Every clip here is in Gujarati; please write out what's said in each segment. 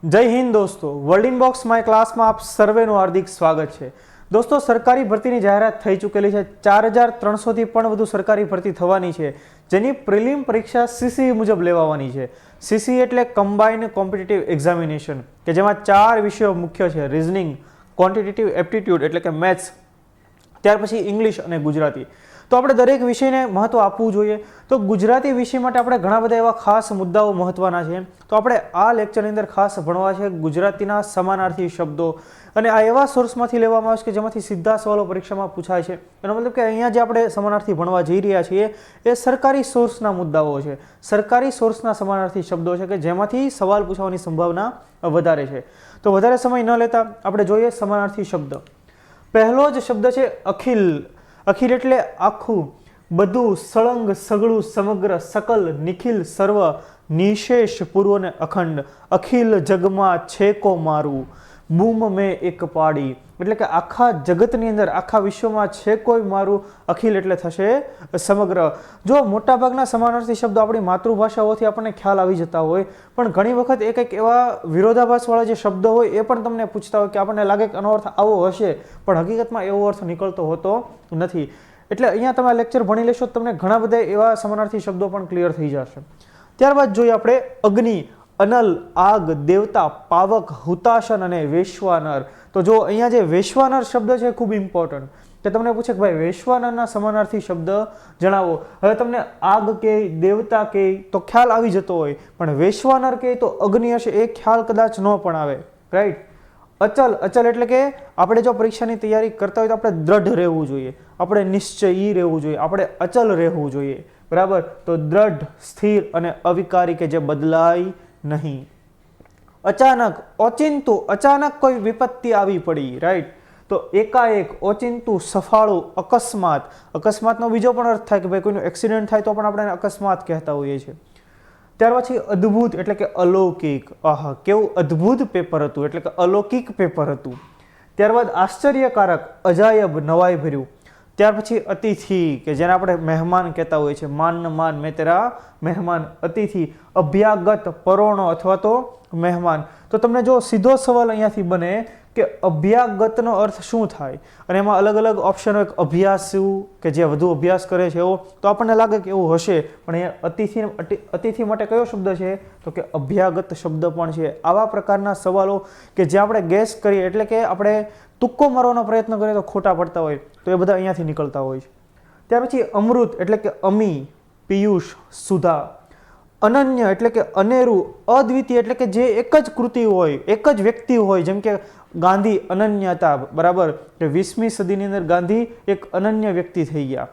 જય હિન્દ દોસ્તો, વર્લ્ડ ઇનબોક્સ માય ક્લાસમાં આપ સર્વેનું હાર્દિક સ્વાગત છે. દોસ્તો, સરકારી ભરતીની જાહેરાત થઈ ચૂકેલી છે. 4300થી પણ વધુ સરકારી ભરતી થવાની છે, જેની પ્રિલિમ પરીક્ષા સીસી મુજબ લેવાની છે. સીસી એટલે કમ્બાઇન્ડ કોમ્પિટિટિવ એક્ઝામિનેશન, કે જેમાં 4 વિષયો મુખ્ય છે: રીઝનિંગ, ક્વોન્ટિટેટિવ એપ્ટિટ્યૂડ એટલે કે મેથ્સ, ત્યાર પછી ઇંગ્લિશ અને ગુજરાતી. તો આપણે દરેક વિષયને મહત્વ આપવું જોઈએ. તો ગુજરાતી વિષય માટે આપણે ઘણા બધા એવા ખાસ મુદ્દાઓ મહત્વના છે. તો આપણે આ લેક્ચરની અંદર ખાસ ભણવા છે ગુજરાતીના સમાનાર્થી શબ્દો, અને આ એવા સોર્સમાંથી લેવામાં આવે છે કે જેમાંથી સીધા સવાલો પરીક્ષામાં પૂછાય છે. એનો મતલબ કે અહીંયા જે આપણે સમાનાર્થી ભણવા જઈ રહ્યા છીએ એ સરકારી સોર્સના મુદ્દાઓ છે, સરકારી સોર્સના સમાનાર્થી શબ્દો છે કે જેમાંથી સવાલ પૂછવાની સંભાવના વધારે છે. તો વધારે સમય ન લેતા આપણે જોઈએ સમાનાર્થી શબ્દ. પહેલો જ શબ્દ છે અખિલ. અખિલ એટલે આખું, બધું, સળંગ, સગળું, સમગ્ર, સકલ, નિખિલ, સર્વ, નિશેષ, પૂર્વ ને અખંડ. અખિલ જગમાં છે કો મારું, બૂમ મેં એક પાડી. એટલે કે આખા જગતની અંદર, આખા વિશ્વમાં છે કોઈ મારું. અખિલ એટલે થશે સમગ્ર. જો મોટાભાગના સમાનાર્થી શબ્દો આપણી માતૃભાષાઓથી આપણને ખ્યાલ આવી જતા હોય, પણ ઘણી વખત એક એક એવા વિરોધાભાસવાળા જે શબ્દો હોય એ પણ તમને પૂછતા હોય કે આપણને લાગે કે આનો અર્થ આવો હશે, પણ હકીકતમાં એવો અર્થ નીકળતો હોતો નથી. એટલે અહીંયા તમે આ લેક્ચર ભણી લેશો તમને ઘણા બધા એવા સમાનાર્થી શબ્દો પણ ક્લિયર થઈ જશે. ત્યારબાદ જોઈએ આપણે અગ્નિ, અનલ, આગ, દેવતા, પાવક, હુતાશન અને વૈશ્વાનર. તો જો અહીંયા જે વૈશ્વાનર શબ્દ છે ખૂબ ઇમ્પોર્ટન્ટ, કે તમને પૂછે કે ભાઈ વૈશ્વાનરના સમાનાર્થી શબ્દ જણાવો. હવે તમને આગ કહે, દેવતા કહે તો ખ્યાલ આવી જતો હોય, પણ વૈશ્વાનર કહે તો અગ્નિ હશે એ ખ્યાલ કદાચ ન પણ આવે. રાઈટ. અચલ, અચલ એટલે કે આપણે જો પરીક્ષાની તૈયારી કરતા હોય તો આપણે દ્રઢ રહેવું જોઈએ, આપણે નિશ્ચયી રહેવું જોઈએ, આપણે અચલ રહેવું જોઈએ. બરાબર. તો દ્રઢ, સ્થિર અને અવિકારી, કે જે બદલાય નહીં. અચાનક, ઓચિંતું, અચાનક કોઈ વિપત્તિ આવી પડી. રાઈટ. તો એકાએક, ઓચિંતું, સફાળું, અકસ્માત. અકસ્માતનો બીજો પણ અર્થ થાય કે ભાઈ કોઈનું એક્સિડન્ટ થાય તો પણ આપણે અકસ્માત કહેતા હોઈએ છીએ. ત્યાર પછી અદ્ભુત એટલે કે અલૌકિક. આહા, કેવું અદ્ભુત પેપર હતું, એટલે કે અલૌકિક પેપર હતું. ત્યારબાદ આશ્ચર્યકારક, અજાયબ, નવાઈ ભર્યું. ત્યાર પછી અતિથિ, કે જેને આપણે મહેમાન કહેતા હોઈએ છીએ. માન માન મેં તેરા મહેમાન. અતિથિ, અભ્યાગત, પરોણો અથવા તો મહેમાન. તો તમને જો સીધો સવાલ અહીંયાથી બને કે અભ્યાગતનો અર્થ શું થાય, અને એમાં અલગ અલગ ઓપ્શન હોય. અભ્યાસુ, કે જે વધુ અભ્યાસ કરે છે એવો, તો આપણને લાગે કે એવું હશે, પણ અહીંયા અતિથિ માટે કયો શબ્દ છે તો કે અભ્યાગત શબ્દ પણ છે. આવા પ્રકારના સવાલો કે જે આપણે ગેસ કરીએ, એટલે કે આપણે તુક્કો મારવાનો પ્રયત્ન કરીએ તો ખોટા પડતા હોય, તો એ બધા અહીંયાથી નીકળતા હોય છે. ત્યાર પછી અમૃત એટલે કે અમી, પિયુષ, સુધા. અનન્ય એટલે કે અનેરું, અદ્વિતીય એટલે કે જે એક જ કૃતિ હોય, એક જ વ્યક્તિ હોય, જેમ કે ગાંધી અનન્યતા. બરાબર. કે 20મી સદીની અંદર ગાંધી એક અનન્ય વ્યક્તિ થઈ ગયા.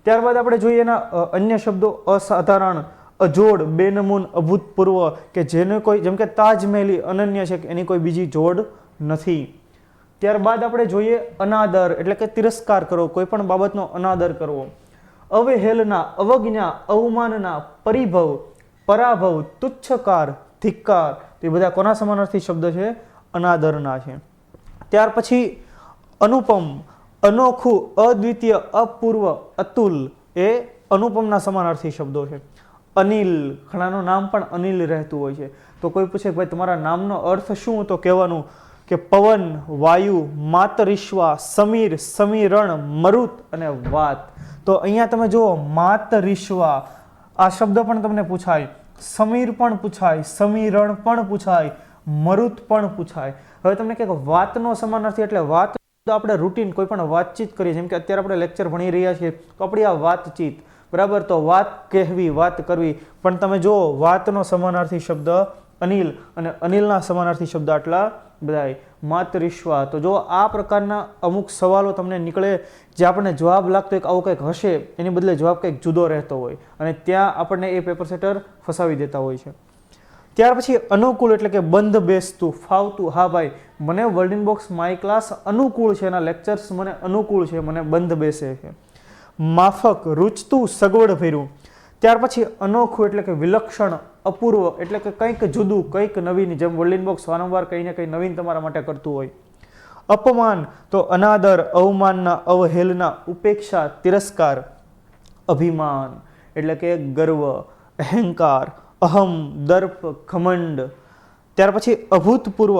ત્યારબાદ આપણે જોઈએ એના અન્ય શબ્દો. અસાધારણ, અજોડ, બેનમૂન, અભૂતપૂર્વ, કે જેને કોઈ, જેમ કે તાજમહેલી અનન્ય છે કે એની કોઈ બીજી જોડ નથી. ત્યારબાદ આપણે જોઈએ અનાદર એટલે કે તિરસ્કાર કરવો, કોઈ પણ બાબતનો અનાદર કરવો. અવહેલના, અવજ્ઞા, અવમાનના, પરિભવ, પરાભવ, તુચ્છકાર, ધિક્કાર. તો એ બધા કોના સમાનાર્થી શબ્દ છે? અનાદરના છે. ત્યાર પછી અનુપમ, અનોખું, અદ્વિતીય, અપૂર્વ, અતુલ. એ અનુપમના સમાનાર્થી શબ્દો છે. અનિલ, ઘણાનું નામ પણ અનિલ રહેતું હોય છે. તો કોઈ પૂછે ભાઈ તમારા નામનો અર્થ શું, તો કહેવાનું કે પવન, વાયુ, માતરિશ્વા, સમીર, સમીરણ, મરુત અને વાત. તો અહીંયા તમે જુઓ માતરિશ્વા, આ શબ્દ પણ તમને પૂછાય, સમીર પણ પૂછાય, સમીરણ પણ પૂછાય, મરુત પણ પૂછાય. હવે તમને કહે કે વાતનો સમાનાર્થી, એટલે વાત આપણે રૂટીન કોઈ પણ વાતચીત કરીએ, જેમ કે અત્યારે આપણે લેક્ચર ભણી રહ્યા છીએ તો આપણી આ વાતચીત. બરાબર. તો વાત કહેવી, વાત કરવી. પણ તમે જુઓ વાતનો સમાનાર્થી શબ્દ અનિલ, અને અનિલના સમાનાર્થી શબ્દ આટલા બધાય. માતરિશ્વા. તો જો આ પ્રકારના અમુક સવાલો તમને નીકળે જે આપણને જવાબ લાગતો હોય કે આવું કંઈક હશે, એની બદલે જવાબ કંઈક જુદો રહેતો હોય, અને ત્યાં આપણને એ પેપર સેટર ફસાવી દેતા હોય છે. ત્યાર પછી અનુકૂળ એટલે કે બંધ બેસતું, ફાવતું. હા ભાઈ, મને વર્લ્ડ ઇનબોક્સ માય ક્લાસ અનુકૂળ છે, એના લેક્ચર્સ મને અનુકૂળ છે, મને બંધ બેસે છે. માફક, રૂચતું, સગવડ ભર્યું. ત્યાર પછી અનોખું એટલે કે વિલક્ષણ, અપૂર્વ એટલે કે કંઈક જુદું, કંઈક નવીન, જેમ વર્લ્ડ ઇનબોક્સ વારંવાર કંઈ ને કંઈ નવીન તમારા માટે કરતું હોય. અપમાન તો અનાદર, અવમાનના, અવહેલના, ઉપેક્ષા, તિરસ્કાર. અભિમાન એટલે કે ગર્વ, અહંકાર, અહમ, દર્પ, ઘમંડ. ત્યાર પછી અભૂતપૂર્વ,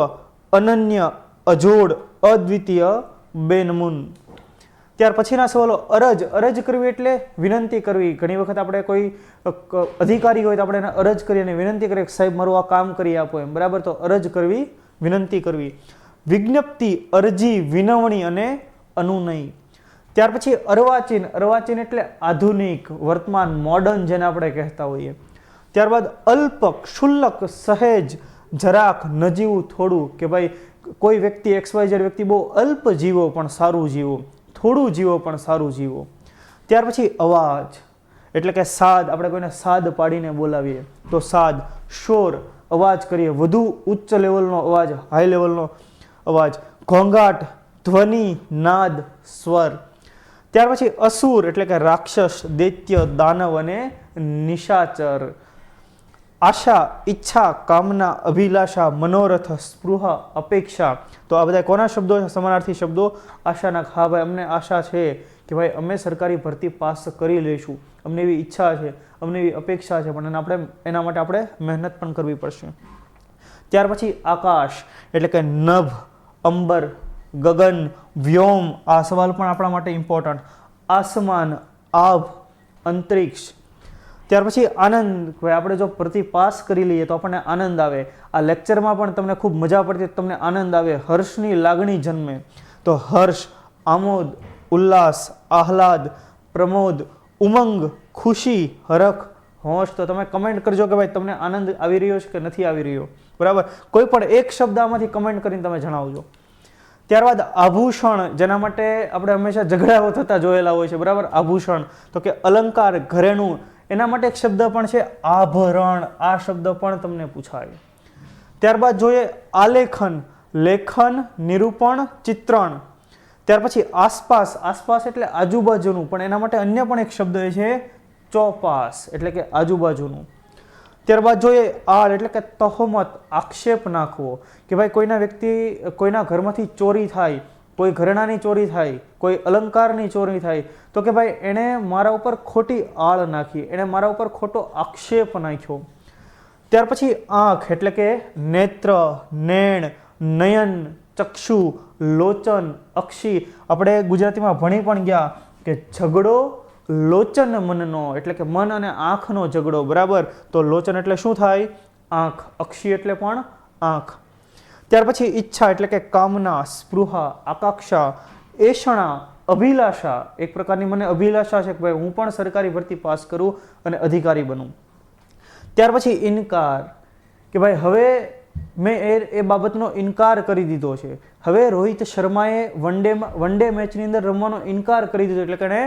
અનન્ય, અજોડ, અદ્વિતીય, બેનમૂન. ત્યાર પછીના સવાલો અરજ. અરજ કરવી એટલે વિનંતી કરવી. ઘણી વખત આપણે કોઈ અધિકારી હોય તો આપણે એને અરજ કરીએ અને વિનંતી કરીએ કે સાહેબ મારું આ કામ કરી આપો એમ, બરાબર. તો અરજ કરવી, વિનંતી કરવી. વિજ્ઞપ્તિ, અરજી, વિનવણી અને અનુનય. ત્યાર પછી અર્વાચીન. અર્વાચીન એટલે આધુનિક, વર્તમાન, મોડર્ન જેને આપણે કહેતા હોઈએ. ત્યારબાદ અલ્પ, ક્ષુલ્લક, સહેજ, જરાક, નજીવું, થોડું, કે ભાઈ કોઈ વ્યક્તિ XYZ વ્યક્તિ બહુ અલ્પ જીવો પણ સારું જીવો, થોડું જીવો પણ સારું જીવો. ત્યાર પછી અવાજ એટલે કે સાદ. આપણે કોઈને સાદ પાડીને બોલાવીએ તો સાદ. શોર, અવાજ કરીએ, વધુ ઉચ્ચ લેવલનો અવાજ, હાઈ લેવલનો અવાજ. ઘોંઘાટ, ધ્વનિ, નાદ, સ્વર. ત્યાર પછી અસુર એટલે કે રાક્ષસ, દૈત્ય, દાનવ અને નિશાચર. આશા, ઈચ્છા, કામના, અભિલાષા, મનોરથ, સ્પૃહા, અપેક્ષા. તો આ બધા કોના શબ્દો છે? સમાનાર્થી શબ્દો. આશાના. હા ભાઈ અમને આશા છે કે ભાઈ અમે સરકારી ભરતી પાસ કરી લઈશું, અમને એવી ઈચ્છા છે, અમને એવી અપેક્ષા છે, પણ એના માટે આપણે મહેનત પણ કરવી પડશે. ત્યાર પછી આકાશ એટલે કે નભ, અંબર, ગગન, વ્યોમ. આ સવાલ પણ આપણા માટે ઇમ્પોર્ટન્ટ. આસમાન, આભ, અંતરિક્ષ. ત્યાર પછી આનંદ. ભાઈ આપણે જો ભરતી પાસ કરી લઈએ તો આપણને આનંદ આવે. આ લેક્ચરમાં પણ તમને ખૂબ મજા પડતી, તમને આનંદ આવે, હર્ષની લાગણી જન્મે. તો હર્ષ, આમોદ, ઉલ્લાસ, આહલાદ, પ્રમોદ, ઉમંગ, ખુશી, હરખ, હોશ. તો તમે કમેન્ટ કરજો કે ભાઈ તમને આનંદ આવી રહ્યો છે કે નથી આવી રહ્યો, બરાબર. કોઈ પણ એક શબ્દ આમાંથી કમેન્ટ કરીને તમે જણાવજો. ત્યારબાદ આભૂષણ, જેના માટે આપણે હંમેશા ઝઘડાઓ થતા જોયેલા હોય છે, બરાબર. આભૂષણ તો કે અલંકાર, ઘરેણું. એના માટે એક શબ્દ પણ છે આભરણ. આ શબ્દ પણ તમને પૂછાય. ત્યારબાદ જોઈએ આલેખન, લેખન, નિરૂપણ, ચિત્રણ. ત્યાર પછી આસપાસ. આસપાસ એટલે આજુબાજુનું, પણ એના માટે અન્ય પણ એક શબ્દ છે ચોપાસ એટલે કે આજુબાજુનું. ત્યારબાદ જોઈએ આડ એટલે કે તહોમત, આક્ષેપ નાખવો, કે ભાઈ કોઈના ઘરમાંથી ચોરી થાય, કોઈ ઘરેણાની ચોરી થાય, કોઈ અલંકારની ચોરી થાય, તો કે ભાઈ એણે મારા ઉપર ખોટી આળ નાખી, એણે મારા ઉપર ખોટો આક્ષેપ નાખ્યો. ત્યાર પછી આંખ એટલે કે નેત્ર, નેણ, નયન, ચક્ષુ, લોચન, અક્ષી. આપણે ગુજરાતીમાં ભણી પણ ગયા કે ઝઘડો લોચન મનનો એટલે કે મન અને આંખનો ઝઘડો, બરાબર. તો લોચન એટલે શું થાય? આંખ. અક્ષી એટલે પણ આંખ. ત્યાર પછી ઈચ્છા એટલે કે કામના, સ્પૃહા, આકાંક્ષા, એષણા, અભિલાષા. એક પ્રકારની મને અભિલાષા છે કે ભાઈ હું પણ સરકારી ભરતી પાસ કરું અને અધિકારી બનું. ત્યાર પછી ઇનકાર, કે ભાઈ હવે મેં એ બાબતનો ઇનકાર કરી દીધો છે. હવે રોહિત શર્માએ વન ડે મેચની અંદર રમવાનો ઇનકાર કરી દીધો એટલે કે એણે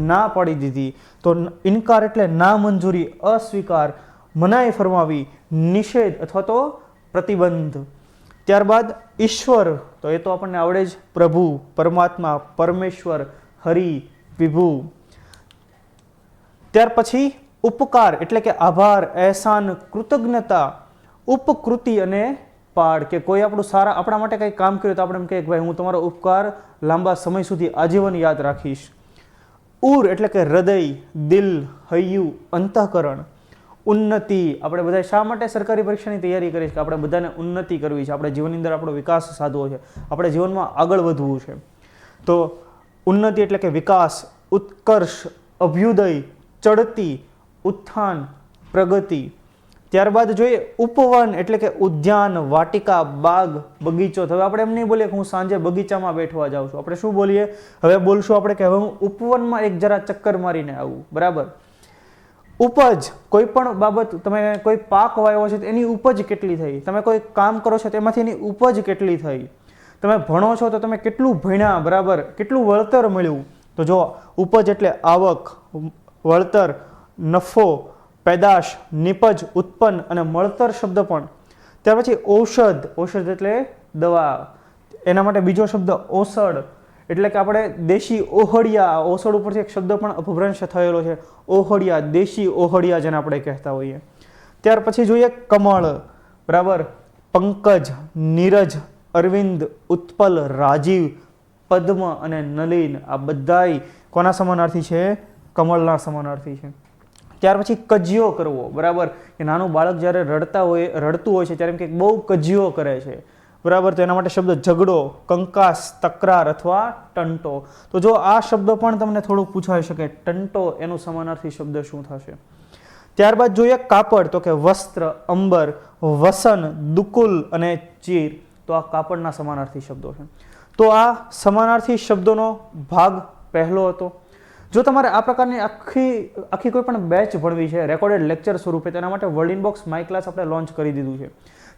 ના પાડી દીધી. તો ઇનકાર એટલે ના મંજૂરી, અસ્વીકાર, મનાઈ ફરમાવી, નિષેધ અથવા તો પ્રતિબંધ. ત્યારબાદ ઈશ્વર, તો એ તો આપણને આવડે જ. પ્રભુ, પરમાત્મા, પરમેશ્વર, હરિ, વિભુ. ત્યાર પછી ઉપકાર એટલે કે આભાર, એહસાન, કૃતજ્ઞતા, ઉપકૃતિ અને પાડ, કે કોઈ આપણા માટે કંઈ કામ કર્યું તો આપણે એમ કહીએ કે ભાઈ હું તમારો ઉપકાર લાંબા સમય સુધી આજીવન યાદ રાખીશ. ઉર એટલે કે હૃદય, દિલ, હૈયું, અંતઃકરણ. ઉન્નતિ, આપણે બધા શા માટે સરકારી પરીક્ષાની તૈયારી કરીએ છીએ? કે આપણે બધાને ઉન્નતિ કરવી છે, આપણે જીવનની અંદર આપણો વિકાસ સાધવો છે, આપણે જીવનમાં આગળ વધવું છે. તો ઉન્નતિ એટલે કે વિકાસ, ઉત્કર્ષ, અભ્યુદય, ચડતી, ઉત્થાન, પ્રગતિ. ત્યારબાદ જોઈએ ઉપવન એટલે કે ઉદ્યાન, વાટિકા, બાગ, બગીચો. હવે આપણે એમ નહીં બોલીએ કે હું સાંજે બગીચામાં બેઠવા જાઉં છું. આપણે શું બોલીએ? હવે બોલશું આપણે કે હવે હું ઉપવનમાં એક જરા ચક્કર મારીને આવું, બરાબર. ઉપજ, કોઈ પણ બાબત, તમે કોઈ પાક વાવ્યો છે તો એની ઉપજ કેટલી થઈ? તમે કોઈ કામ કરો છો તેમાંથી એની ઉપજ કેટલી થઈ? તમે ભણો છો તો તમે કેટલું ભણ્યા, બરાબર, કેટલું વળતર મળ્યું? તો જો ઉપજ એટલે આવક, વળતર, નફો, પેદાશ, નિપજ, ઉત્પન્ન અને મળતર શબ્દ પણ. ત્યાર પછી ઔષધ. ઔષધ એટલે દવા. એના માટે બીજો શબ્દ ઓસડ એટલે કે આપણે દેશી ઓહળિયા. ઓસડ ઉપરથી એક શબ્દ પણ અપભ્રંશ થયેલો છે, ઓહળિયા, દેશી ઓહળિયા જેને આપણે કહેતા હોઈએ. ત્યાર પછી જોઈએ કમળ, બરાબર, પંકજ, નીરજ, અરવિંદ, ઉત્પલ, રાજીવ, પદ્મ અને નલિન. આ બધાય કોના સમાનાર્થી છે? કમળના સમાનાર્થી છે. ત્યાર પછી કજિયો કરવો, બરાબર, કે નાનું બાળક જ્યારે રડતું હોય છે ત્યારે એમ કે બહુ કજિયો કરે છે, બરાબર, તો એના માટે શબ્દ ઝઘડો, કંકાસ, તકરાર અથવા ટંટો. તો જો આ શબ્દ પણ તમને થોડુંક પૂછાઈ શકે, ટંટો એનું સમાનાર્થી શબ્દ શું થશે. ત્યારબાદ જોઈએ કાપડ, તો કે વસ્ત્ર, અંબર, વસન, દુકુલ અને ચીર. તો આ કાપડના સમાનાર્થી શબ્દો છે. તો આ સમાનાર્થી શબ્દોનો ભાગ પહેલો હતો. જો તમારે આ પ્રકારની આખી કોઈ પણ બેચ ભણવી છે રેકોર્ડેડ લેક્ચર સ્વરૂપે, તેના માટે વર્લ્ડ ઇનબોક્સ માય ક્લાસ આપણે લોન્ચ કરી દીધું છે,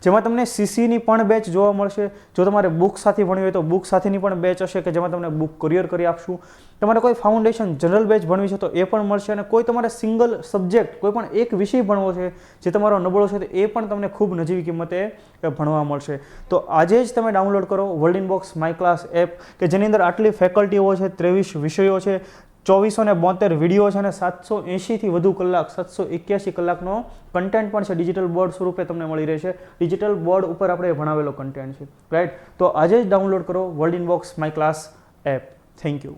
જેમાં તમને સીસીની પણ બેચ જોવા મળશે. જો તમારે બુક સાથે ભણવી હોય તો બુક સાથેની પણ બેચ હશે કે જેમાં તમને બુક કુરિયર કરી આપશું. તમારે કોઈ ફાઉન્ડેશન જનરલ બેચ ભણવી છે તો એ પણ મળશે, અને કોઈ તમારે સિંગલ સબ્જેક્ટ કોઈ પણ એક વિષય ભણવો છે જે તમારો નબળો છે તો એ પણ તમને ખૂબ નજીવી કિંમતે ભણવા મળશે. તો આજે જ તમે ડાઉનલોડ કરો world inbox my class app, કે જેની અંદર આટલી ફેકલ્ટીઓ છે, 23 વિષયો છે, 2472 વિડીયો છે અને 780થી વધુ કલાક, 781 કલાકનો કન્ટેન્ટ પણ છે, ડિજિટલ બોર્ડ સ્વરૂપે તમને મળી રહેશે. ડિજિટલ બોર્ડ ઉપર આપણે ભણાવેલો કન્ટેન્ટ છે, રાઈટ. તો આજે જ ડાઉનલોડ કરો world inbox my class app. Thank you.